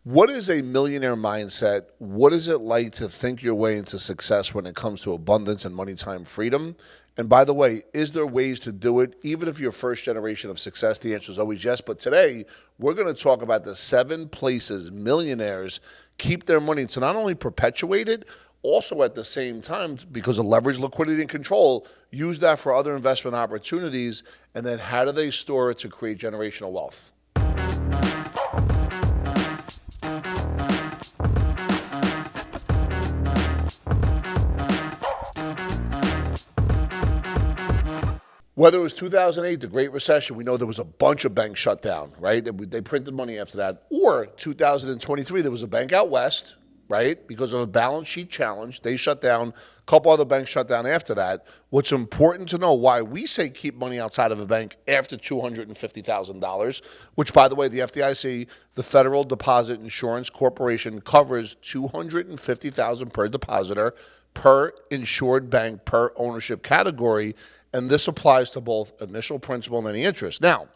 What is a millionaire mindset? What is it like to think your way into success when it comes to abundance and money, time, freedom? And by the way, is there ways to do it? Even if you're first generation of success, the answer is always yes. But today, we're going to talk about the 7 places millionaires keep their money to not only perpetuate it, also at the same time, because of leverage, liquidity, and control, use that for other investment opportunities. And then how do they store it to create generational wealth? Whether it was 2008, the Great Recession, we know there was a bunch of banks shut down, right? They printed money after that. Or 2023, there was a bank out west, right? Because of a balance sheet challenge, they shut down. A couple other banks shut down after that. What's important to know why we say keep money outside of a bank after $250,000, which, by the way, the FDIC, the Federal Deposit Insurance Corporation, covers $250,000 per depositor, per insured bank, per ownership category. And this applies to both initial principal and any interest. Now,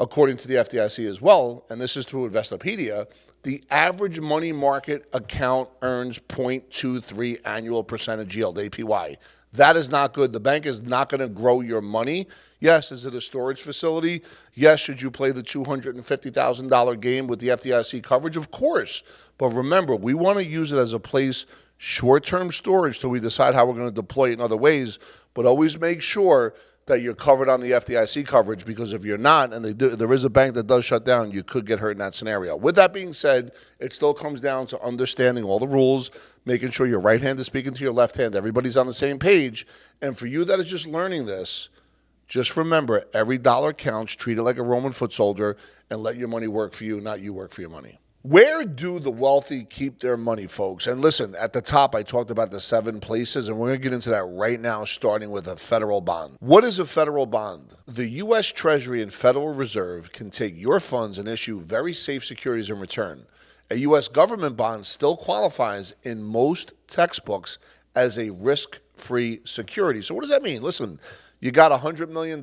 according to the FDIC as well, and this is through Investopedia, the average money market account earns 0.23 annual percentage yield, APY. That is not good. The bank is not going to grow your money. Yes, is it a storage facility? Yes, should you play the $250,000 game with the FDIC coverage? Of course. But remember, we want to use it as a place, short-term storage, till we decide how we're going to deploy it in other ways. But always make sure that you're covered on the FDIC coverage, because if you're not, and there is a bank that does shut down, you could get hurt in that scenario. With that being said, it still comes down to understanding all the rules, making sure your right hand is speaking to your left hand, everybody's on the same page. And for you that is just learning this, just remember, every dollar counts. Treat it like a Roman foot soldier and let your money work for you, not you work for your money. Where do the wealthy keep their money, folks? And listen, at the top, I talked about the 7 places, and we're going to get into that right now, starting with a federal bond. What is a federal bond? The U.S. Treasury and Federal Reserve can take your funds and issue very safe securities in return. A U.S. government bond still qualifies in most textbooks as a risk-free security. So what does that mean? Listen, you got $100 million,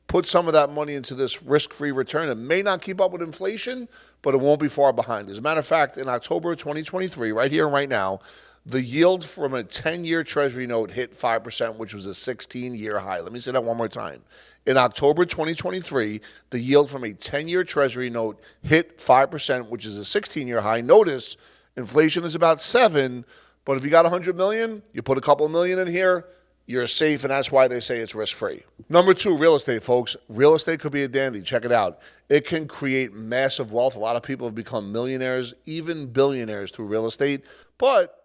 put some of that money into this risk-free return. It may not keep up with inflation, but it won't be far behind. As a matter of fact, in October 2023, right here and right now, the yield from a 10-year Treasury note hit 5%, which was a 16-year high. Let me say that one more time. In October 2023, the yield from a 10-year Treasury note hit 5%, which is a 16-year high. Notice, inflation is about 7%, but if you got $100 million, you put a couple million in here, you're safe, and that's why they say it's risk-free. Number 2, real estate, folks. Real estate could be a dandy. Check it out. It can create massive wealth. A lot of people have become millionaires, even billionaires, through real estate. But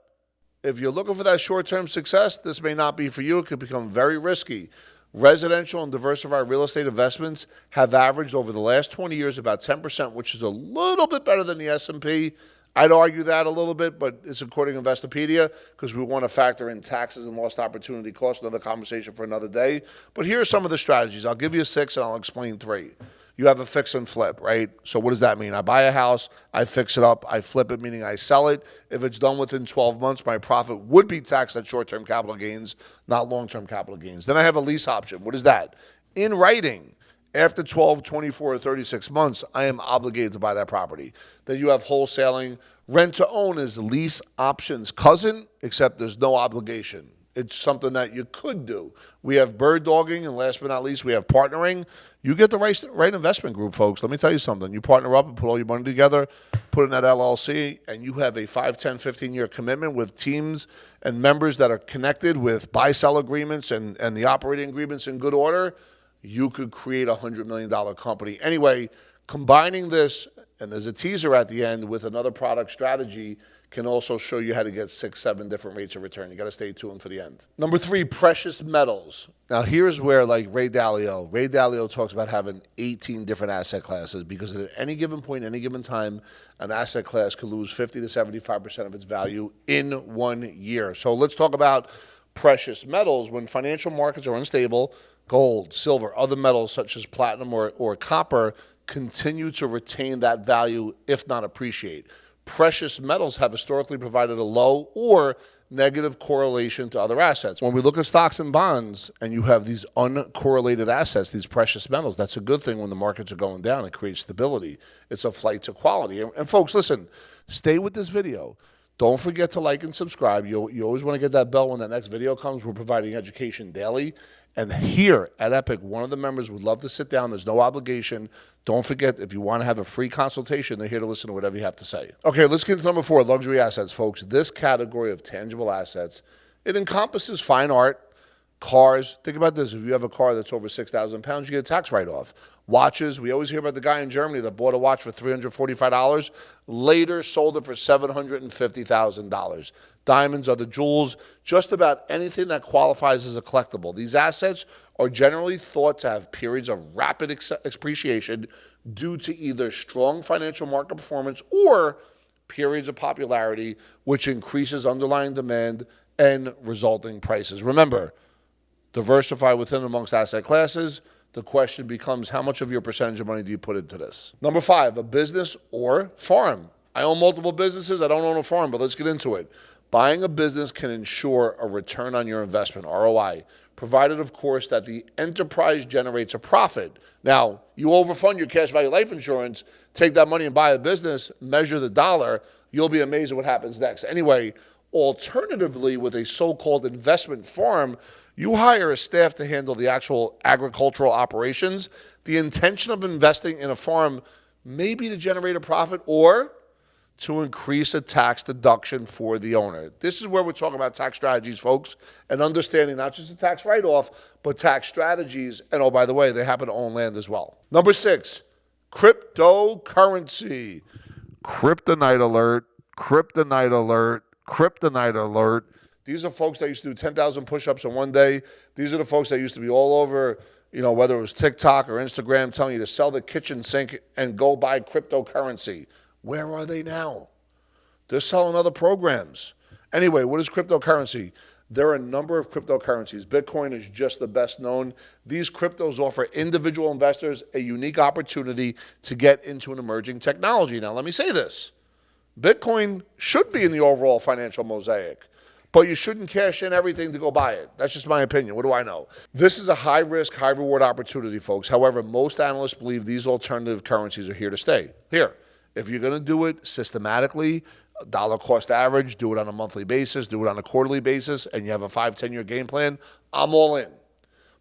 if you're looking for that short-term success, this may not be for you. It could become very risky. Residential and diversified real estate investments have averaged over the last 20 years about 10%, which is a little bit better than the S&P. I'd argue that a little bit, but it's according to Investopedia, because we want to factor in taxes and lost opportunity costs. Another conversation for another day. But here are some of the strategies. I'll give you 6 and I'll explain 3. You have a fix and flip, right? So what does that mean? I buy a house, I fix it up, I flip it, meaning I sell it. If it's done within 12 months, my profit would be taxed at short-term capital gains, not long-term capital gains. Then I have a lease option. What is that? In writing, after 12, 24, or 36 months, I am obligated to buy that property. Then you have wholesaling. Rent to own is lease options cousin, except there's no obligation. It's something that you could do. We have bird dogging, and last but not least, we have partnering. You get the right investment group, folks. Let me tell you something. You partner up and put all your money together, put in that LLC, and you have a 5, 10, 15-year commitment with teams and members that are connected with buy-sell agreements and the operating agreements in good order. You could create a $100 million company. Anyway, combining this, and there's a teaser at the end, with another product strategy can also show you how to get 6, 7 different rates of return. You got to stay tuned for the end. Number 3, precious metals. Now, here's where, like Ray Dalio talks about having 18 different asset classes, because at any given point, any given time, an asset class could lose 50 to 75% of its value in 1 year. So let's talk about precious metals. When financial markets are unstable, gold, silver, other metals such as platinum or copper continue to retain that value, if not appreciate. precious metals have historically provided a low or negative correlation to other assets. When we look at stocks and bonds and you have these uncorrelated assets, these precious metals, that's a good thing when the markets are going down. It creates stability. It's a flight to quality. And folks, listen, stay with this video. Don't forget to like and subscribe. You always want to get that bell when that next video comes. We're providing education daily. And here at Epic, one of the members would love to sit down. There's no obligation. Don't forget, if you want to have a free consultation, they're here to listen to whatever you have to say. Okay, let's get to number 4, luxury assets, folks. This category of tangible assets, it encompasses fine art, cars. Think about this. If you have a car that's over 6,000 pounds, you get a tax write-off. Watches. We always hear about the guy in Germany that bought a watch for $345, later sold it for $750,000. Diamonds are the jewels. Just about anything that qualifies as a collectible. These assets are generally thought to have periods of rapid appreciation due to either strong financial market performance or periods of popularity, which increases underlying demand and resulting prices. Remember, diversify within and amongst asset classes. The question becomes, how much of your percentage of money do you put into this? Number 5, a business or farm. I own multiple businesses. I don't own a farm, but let's get into it. Buying a business can ensure a return on your investment, ROI, provided, of course, that the enterprise generates a profit. Now, you overfund your cash value life insurance, take that money and buy a business, measure the dollar, you'll be amazed at what happens next. Anyway, alternatively, with a so-called investment farm, you hire a staff to handle the actual agricultural operations. The intention of investing in a farm may be to generate a profit or to increase a tax deduction for the owner. This is where we're talking about tax strategies, folks, and understanding not just the tax write-off, but tax strategies. And oh, by the way, they happen to own land as well. Number 6, cryptocurrency. Kryptonite alert, kryptonite alert, kryptonite alert. These are folks that used to do 10,000 push-ups in one day. These are the folks that used to be all over, whether it was TikTok or Instagram, telling you to sell the kitchen sink and go buy cryptocurrency. Where are they now? They're selling other programs. Anyway, what is cryptocurrency? There are a number of cryptocurrencies. Bitcoin is just the best known. These cryptos offer individual investors a unique opportunity to get into an emerging technology. Now, let me say this. Bitcoin should be in the overall financial mosaic, but you shouldn't cash in everything to go buy it. That's just my opinion. What do I know? This is a high-risk, high-reward opportunity, folks. However, most analysts believe these alternative currencies are here to stay. Here, if you're going to do it systematically, dollar cost average, do it on a monthly basis, do it on a quarterly basis, and you have a 5-10-year game plan, I'm all in.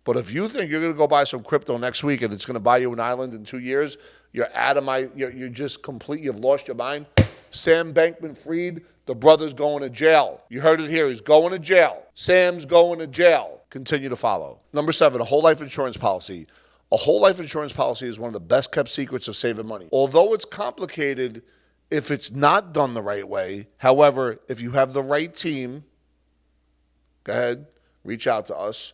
But if you think you're going to go buy some crypto next week and it's going to buy you an island in 2 years, you're just complete, you've lost your mind. Sam Bankman-Fried, the brother's going to jail. You heard it here. He's going to jail. Sam's going to jail. Continue to follow. Number 7, a whole life insurance policy. A whole life insurance policy is one of the best kept secrets of saving money. Although it's complicated if it's not done the right way, however, if you have the right team, go ahead, reach out to us.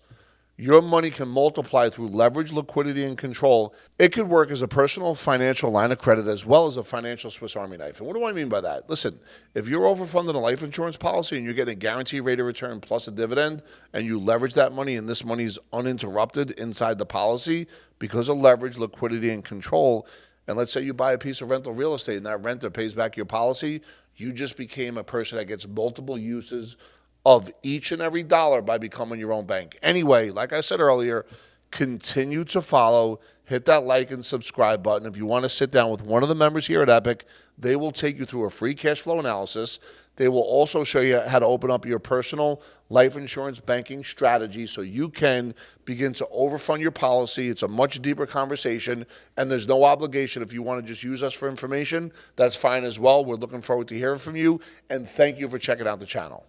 Your money can multiply through leverage, liquidity, and control. It could work as a personal financial line of credit as well as a financial Swiss Army knife. And what do I mean by that? Listen, if you're overfunding a life insurance policy and you're getting a guaranteed rate of return plus a dividend, and you leverage that money and this money is uninterrupted inside the policy because of leverage, liquidity, and control, and let's say you buy a piece of rental real estate and that renter pays back your policy, you just became a person that gets multiple uses of each and every dollar by becoming your own bank. Anyway, like I said earlier, continue to follow, hit that like and subscribe button. If you want to sit down with one of the members here at Epic, they will take you through a free cash flow analysis. They will also show you how to open up your personal life insurance banking strategy so you can begin to overfund your policy. It's a much deeper conversation, and there's no obligation. If you want to just use us for information, that's fine as well. We're looking forward to hearing from you, and thank you for checking out the channel.